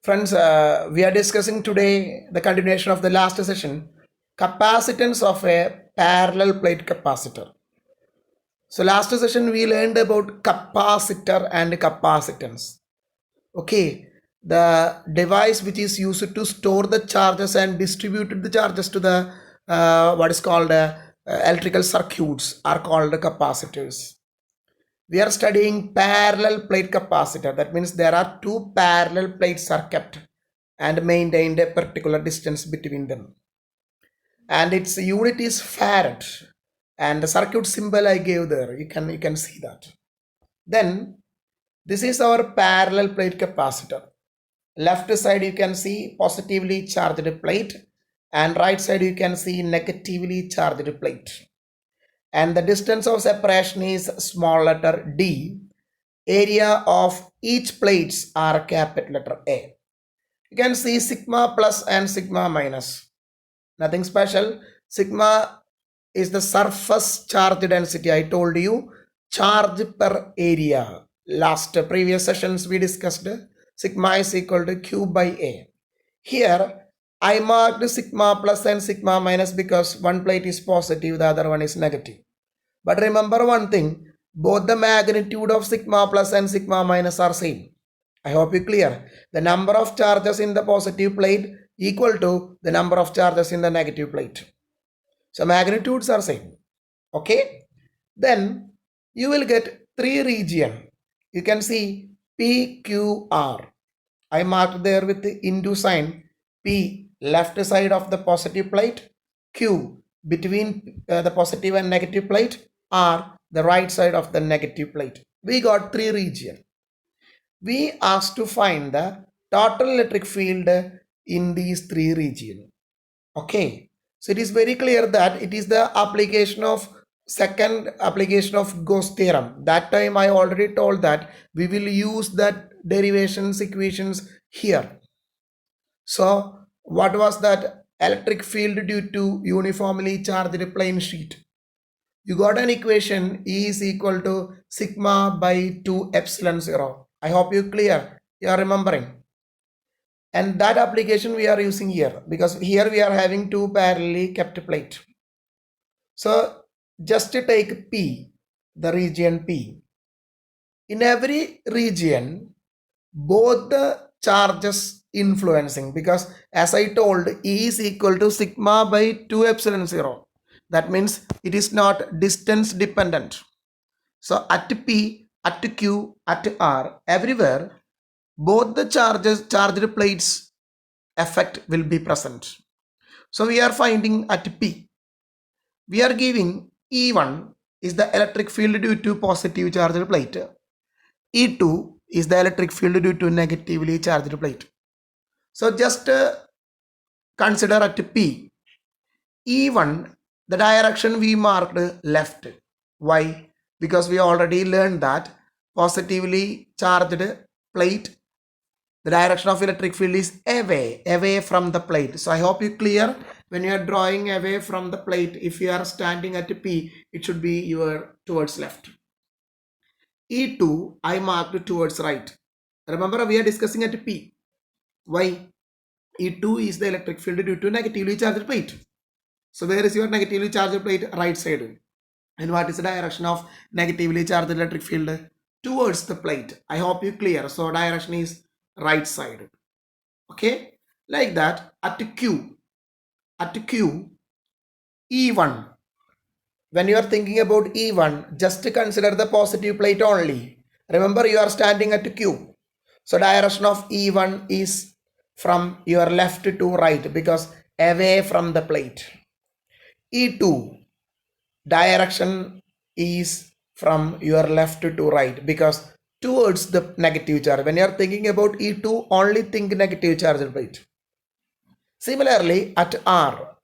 Friends, we are discussing today the continuation of the last session, capacitance of a parallel plate capacitor. So last session we learned about capacitor and capacitance. Okay, the device which is used to store the charges and distribute the charges to the what is called electrical circuits are called capacitors. We are studying parallel plate capacitor. That means there are two parallel plates are kept and maintained a particular distance between them. And its unit is farad. And the circuit symbol I gave there, you can see that. Then this is our parallel plate capacitor. Left side you can see positively charged plate, and right side you can see negatively charged plate. And the distance of separation is small letter d. Area of each plates are capital letter A. You can see sigma plus and sigma minus. Nothing special. Sigma is the surface charge density. I told you charge per area. Last previous sessions we discussed sigma is equal to Q by A. Here I marked sigma plus and sigma minus because one plate is positive, the other one is negative. But remember one thing, both the magnitude of sigma plus and sigma minus are same. I hope you clear. The number of charges in the positive plate equal to the number of charges in the negative plate. So magnitudes are same. Okay. Then you will get three region. You can see PQR. I marked there with the into sign. P left side of the positive plate, Q between the positive and negative plate, R the right side of the negative plate. We got three region. We asked to find the total electric field in these three regions. Okay, so it is very clear that it is the application of second application of Gauss theorem. That time I already told that we will use that derivations equations here. So what was that electric field due to uniformly charged plane sheet? You got an equation E is equal to sigma by 2 epsilon 0. I hope you clear. You are remembering. And that application we are using here because here we are having two parallelly kept plate. So just to take P, the region P. In every region, both the charges influencing because as I told E is equal to sigma by 2 epsilon 0. That means it is not distance dependent. So at P, at Q, at R, everywhere, both the charged plates effect will be present. So we are finding at P. We are giving E1 is the electric field due to positive charged plate. E2 is the electric field due to negatively charged plate. So just consider at P. E1, the direction we marked left. Why? Because we already learned that positively charged plate, the direction of electric field is away from the plate. So I hope you clear when you are drawing away from the plate. If you are standing at P, it should be your towards left. E2 I marked towards right. Remember we are discussing at P. Why? E2 is the electric field due to negatively charged plate. So where is your negatively charged plate? Right side. And what is the direction of negatively charged electric field? Towards the plate. I hope you clear. So direction is right side. Okay, like that. At Q, E1. When you are thinking about E1, just consider the positive plate only. Remember you are standing at Q. So direction of E1 is from your left to right because away from the plate. E2 direction is from your left to right because towards the negative charge. When you are thinking about E2, only think negative charge plate. Similarly, at R,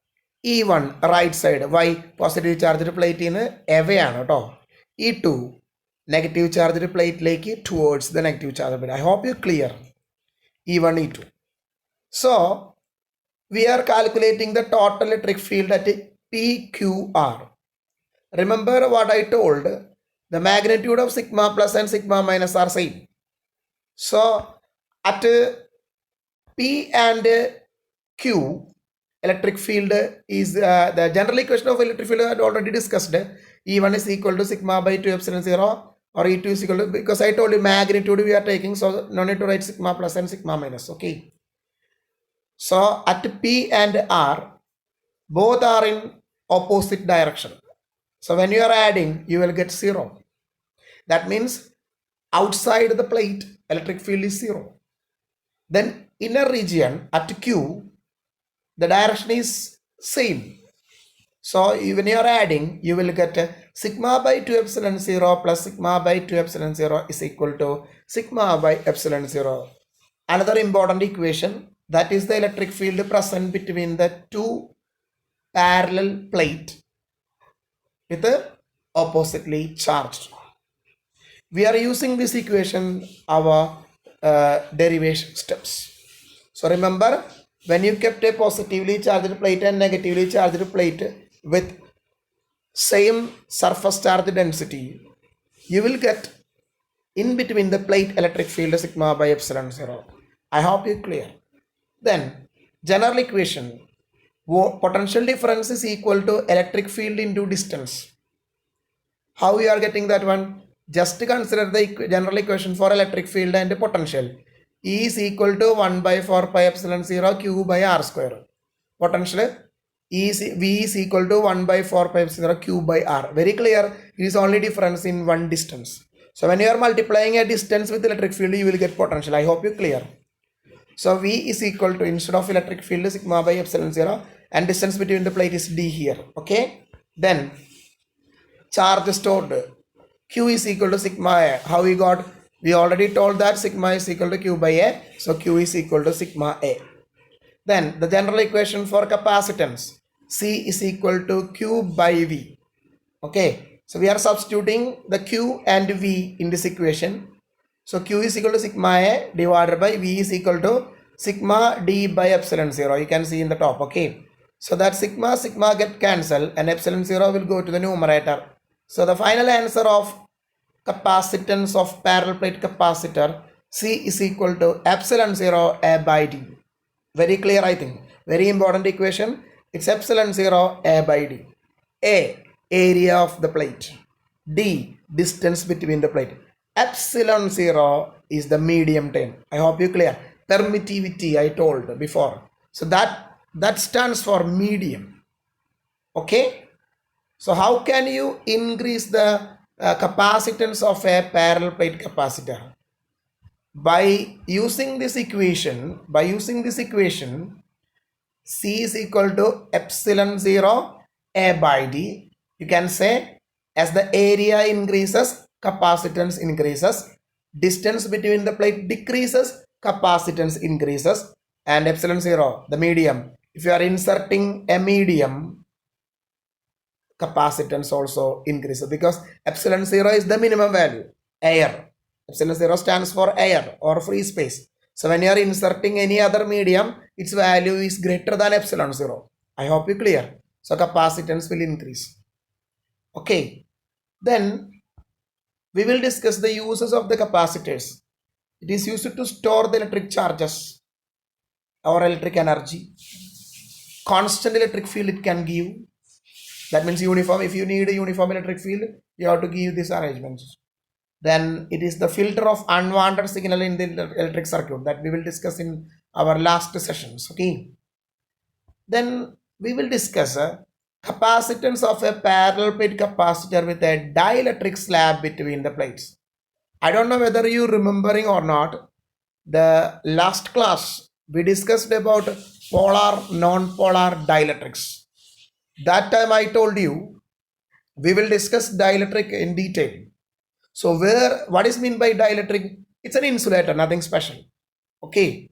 E1 right side. Why? Positive charged plate in away ആണ് E2 negative charged plate like towards the negative charged plate. I hope you clear. E1, E2. So we are calculating the total electric field at PQR. Remember what I told? The magnitude of sigma plus and sigma minus are same. So at P and Q, electric field is the general equation of electric field I had already discussed. E1 is equal to sigma by 2 epsilon 0, or E2 is equal to, because I told you magnitude we are taking, so no need to write sigma plus and sigma minus. Okay. So at P and R, both are in opposite direction. So when you are adding, you will get 0. That means outside the plate, electric field is 0. Then inner region at Q, the direction is same. So when you are adding, you will get sigma by 2 epsilon 0 plus sigma by 2 epsilon 0 is equal to sigma by epsilon 0. Another important equation, that is the electric field present between the two parallel plate with oppositely charged. We are using this equation our derivation steps. So remember, when you kept a positively charged plate and negatively charged plate with same surface charge density, you will get in between the plate electric field sigma by epsilon 0. I hope you clear. Then general equation, potential difference is equal to electric field into distance. How we are getting that one? Just consider the general equation for electric field and potential. E is equal to 1 by 4 pi epsilon 0 Q by R square. Potential V is equal to 1 by 4 pi epsilon 0 Q by R. Very clear. It is only difference in one distance. So when you are multiplying a distance with electric field, you will get potential. I hope you clear. So V is equal to, instead of electric field, sigma by epsilon 0, and distance between the plate is D here. Okay. Then charge stored, Q is equal to sigma A. How we got? We already told that sigma is equal to Q by A. So Q is equal to sigma A. Then the general equation for capacitance, C is equal to Q by V. Okay. So we are substituting the Q and V in this equation. So Q is equal to sigma A divided by V is equal to sigma D by epsilon 0. You can see in the top. Okay. So that sigma get cancelled and epsilon 0 will go to the numerator. So the final answer of capacitance of parallel plate capacitor, C is equal to epsilon 0 A by D. Very clear, I think. Very important equation. It's epsilon 0 A by D. A, area of the plate. D, distance between the plate. Epsilon 0 is the medium term. I hope you clear. Permittivity I told before. So that stands for medium. Okay. So how can you increase the capacitance of a parallel plate capacitor? By using this equation, C is equal to epsilon 0 A by D. You can say as the area increases, capacitance increases. Distance between the plate decreases, capacitance increases. And epsilon 0, the medium. If you are inserting a medium, capacitance also increases, because epsilon 0 is the minimum value, air. Epsilon 0 stands for air or free space. So when you are inserting any other medium, its value is greater than epsilon 0. I hope you clear. So capacitance will increase. Okay. Then we will discuss the uses of the capacitors. It is used to store the electric charges or electric energy. Constant electric field it can give. That means uniform. If you need a uniform electric field, you have to give these arrangements. Then it is the filter of unwanted signal in the electric circuit that we will discuss in our last sessions. Okay. Then we will discuss capacitance of a parallel plate capacitor with a dielectric slab between the plates. I don't know whether you remembering or not. The last class we discussed about polar, non-polar dielectrics. That time I told you we will discuss dielectric in detail. So what is meant by dielectric? It's an insulator, nothing special. Okay.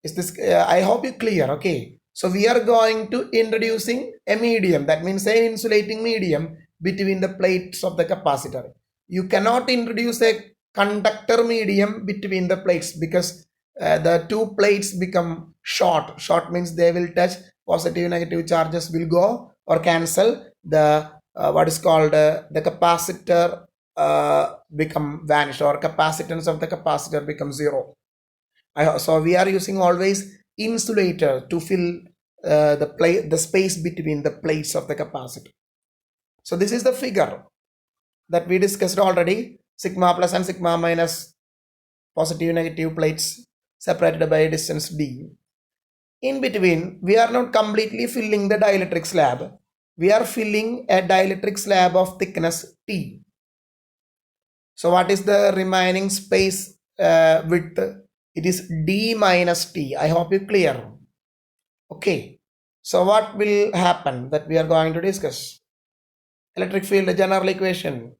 Is this? I hope you clear. Okay. So we are going to introducing a medium. That means an insulating medium between the plates of the capacitor. You cannot introduce a conductor medium between the plates, because the two plates become short. Short means they will touch, positive negative charges will go or cancel. The what is called the capacitor become vanished, or capacitance of the capacitor becomes 0. So we are using always insulator to fill the space between the plates of the capacitor. So this is the figure that we discussed already, sigma plus and sigma minus positive negative plates separated by a distance d. In between, we are not completely filling the dielectric slab. We are filling a dielectric slab of thickness T. So what is the remaining space width? It is D minus T. I hope you clear. Okay. So what will happen that we are going to discuss? Electric field general equation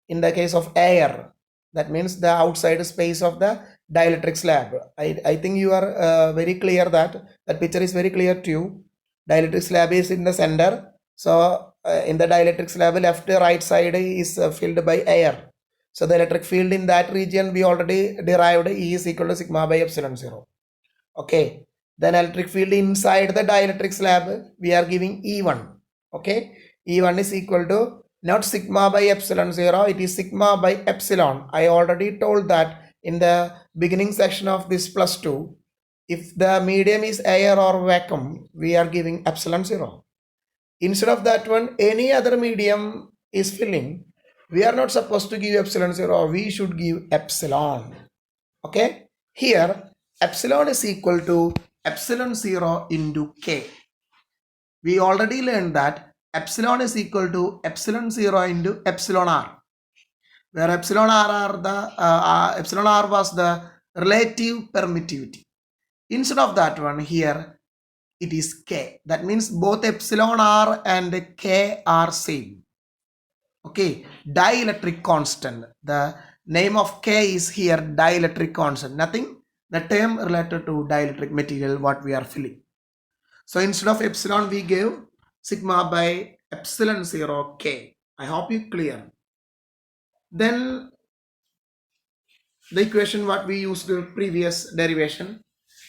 in the case of air, that means the outside space of the dielectric slab. I think you are very clear that picture is very clear to you. Dielectric slab is in the center. So in the dielectric slab, left right side is filled by air. So the electric field in that region we already derived, E is equal to sigma by epsilon 0. Okay. Then electric field inside the dielectric slab, we are giving E1. Okay. E1 is equal to not sigma by epsilon 0, it is sigma by epsilon. I already told that in the beginning section of this plus 2. If the medium is air or vacuum, we are giving epsilon 0. Instead of that one, any other medium is filling, we are not supposed to give epsilon 0, we should give epsilon. Okay. Here, epsilon is equal to epsilon 0 into K. We already learned that epsilon is equal to epsilon 0 into epsilon r, where epsilon r was the relative permittivity. Instead of that one, here it is K. That means both epsilon r and K are same. Okay, dielectric constant. The name of K is here dielectric constant. Nothing, the term related to dielectric material what we are filling. So instead of epsilon, we give sigma by epsilon 0 K. I hope you clear. Then the equation what we used in previous derivation,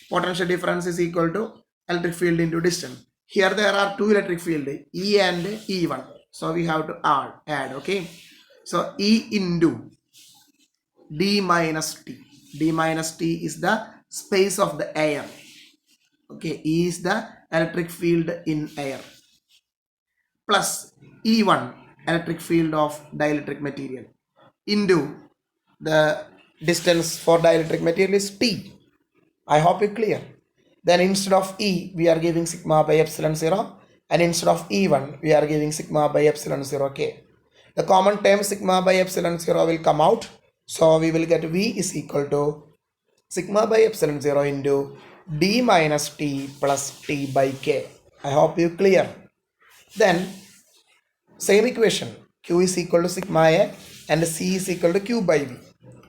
potential difference is equal to electric field into distance. Here there are two electric field, E and E1. So we have to add, okay. So E into D minus T. D minus T is the space of the air. Okay, E is the electric field in air. Plus E1, electric field of dielectric material, into the distance for dielectric material is T. I hope you clear. Then instead of E, we are giving sigma by epsilon 0, and instead of E1, we are giving sigma by epsilon 0 K. The common term sigma by epsilon 0 will come out. So we will get V is equal to sigma by epsilon 0 into D minus T plus T by K. I hope you clear. Then same equation, Q is equal to sigma A and C is equal to Q by V.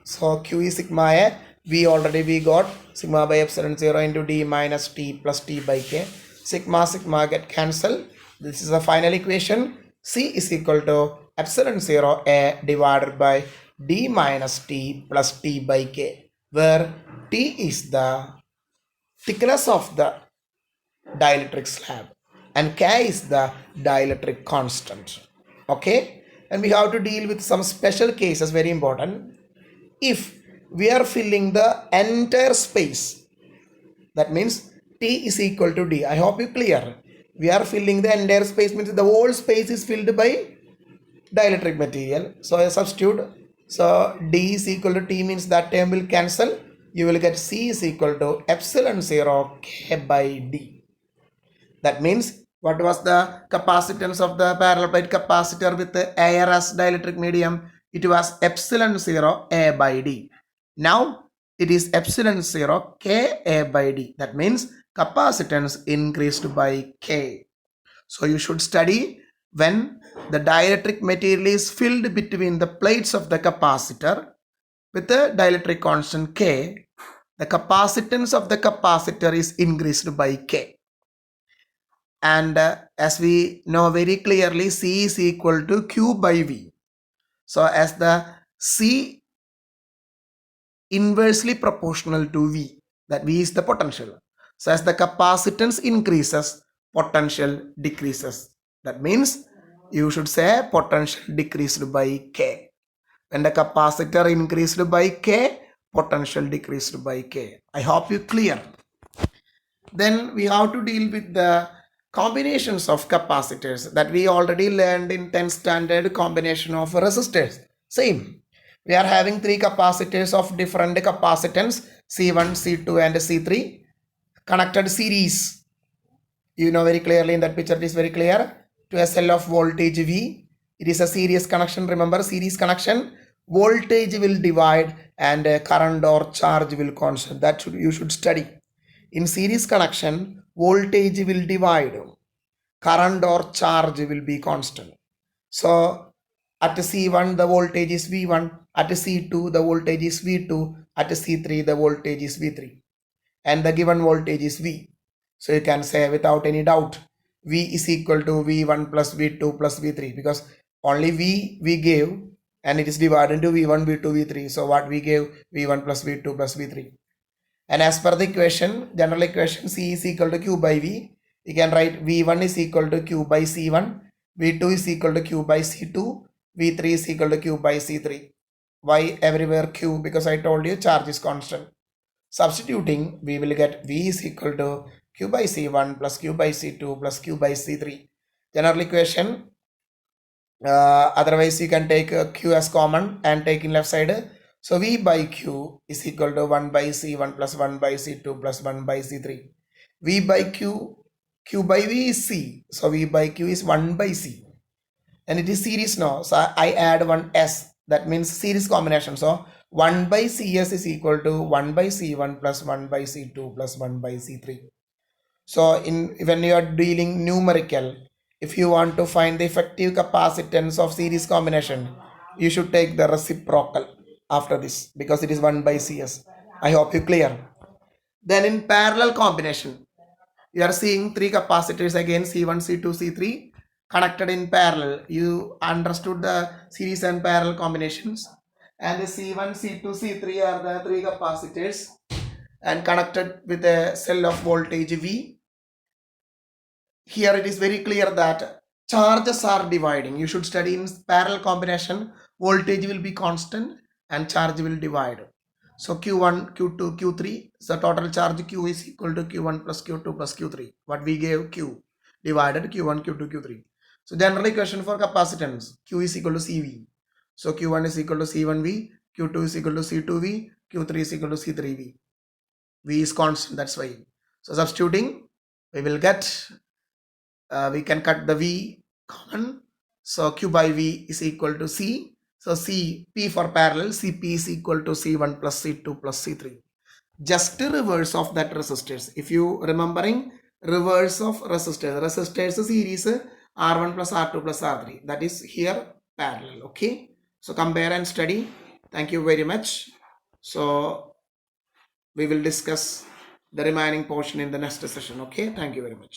So Q is sigma A, we got sigma by epsilon 0 into D minus T plus T by K. Sigma get cancelled. This is the final equation. C is equal to epsilon 0 A divided by D minus T plus T by K, where T is the thickness of the dielectric slab and K is the dielectric constant. Okay, and we have to deal with some special cases, very important. If we are filling the entire space, that means T is equal to D. I hope you clear. We are filling the entire space, means the whole space is filled by dielectric material. So I substitute. So D is equal to T means that term will cancel. You will get C is equal to epsilon 0 K by D. That means what was the capacitance of the parallel plate capacitor with the air as dielectric medium? It was epsilon 0 A by D. Now it is epsilon 0 K A by D. That means capacitance increased by K. So you should study when the dielectric material is filled between the plates of the capacitor with the dielectric constant K, the capacitance of the capacitor is increased by K. And as we know very clearly, C is equal to Q by V. So as the C inversely proportional to V, that V is the potential. So as the capacitance increases, potential decreases. That means you should say potential decreased by K. When the capacitor increased by K, potential decreased by K. I hope you clear. Then we have to deal with the combinations of capacitors that we already learned in 10th standard. Combination of resistors. Same. We are having three capacitors of different capacitance, C1, C2 and C3 connected series. You know very clearly in that picture, it is very clear, to a cell of voltage V. It is a series connection. Remember, series connection, voltage will divide and current or charge will constant. That you should study. In series connection, voltage will divide, current or charge will be constant. So at C1 the voltage is V1, at C2 the voltage is V2, at C3 the voltage is V3, and the given voltage is V. So you can say without any doubt V is equal to V1 plus V2 plus V3, because only V we gave and it is divided into V1, V2, V3. So what we gave, V1 plus V2 plus V3. And as per the equation, general equation, C is equal to Q by V, you can write V1 is equal to Q by C1, V2 is equal to Q by C2, V3 is equal to Q by C3. Why everywhere Q? Because I told you charge is constant. Substituting, we will get V is equal to Q by C1 plus Q by C2 plus Q by C3. General equation. Otherwise, you can take Q as common and take in left side. So V by Q is equal to 1 by C1 plus 1 by C2 plus 1 by C3. V by Q, Q by V is C. So V by Q is 1 by C. And it is series now. So I add one S. That means series combination. So 1 by CS is equal to 1 by C1 plus 1 by C2 plus 1 by C3. So when you are dealing numerical, if you want to find the effective capacitance of series combination, you should take the reciprocal after this, because it is 1 by CS. I hope you clear. Then in parallel combination, you are seeing three capacitors again, C1, C2, C3 connected in parallel. You understood the series and parallel combinations, and the C1, C2, C3 are the three capacitors and connected with a cell of voltage V. Here it is very clear that charges are dividing. You should study in parallel combination, voltage will be constant and charge will divide. So Q1, Q2, Q3, so total charge Q is equal to Q1 plus Q2 plus Q3. What we gave Q divided Q1, Q2, Q3. So general equation for capacitance, Q is equal to CV. So Q1 is equal to C1V, Q2 is equal to C2V, Q3 is equal to C3V. V is constant, that's why. So substituting, we will get we can cut the V common. So Q by V is equal to C. So C, P for parallel, Cp is equal to C1 plus C2 plus C3. Just reverse of that resistors. If you remembering reverse of resistors series R1 plus R2 plus R3. That is here parallel. Okay. So compare and study. Thank you very much. So we will discuss the remaining portion in the next session. Okay. Thank you very much.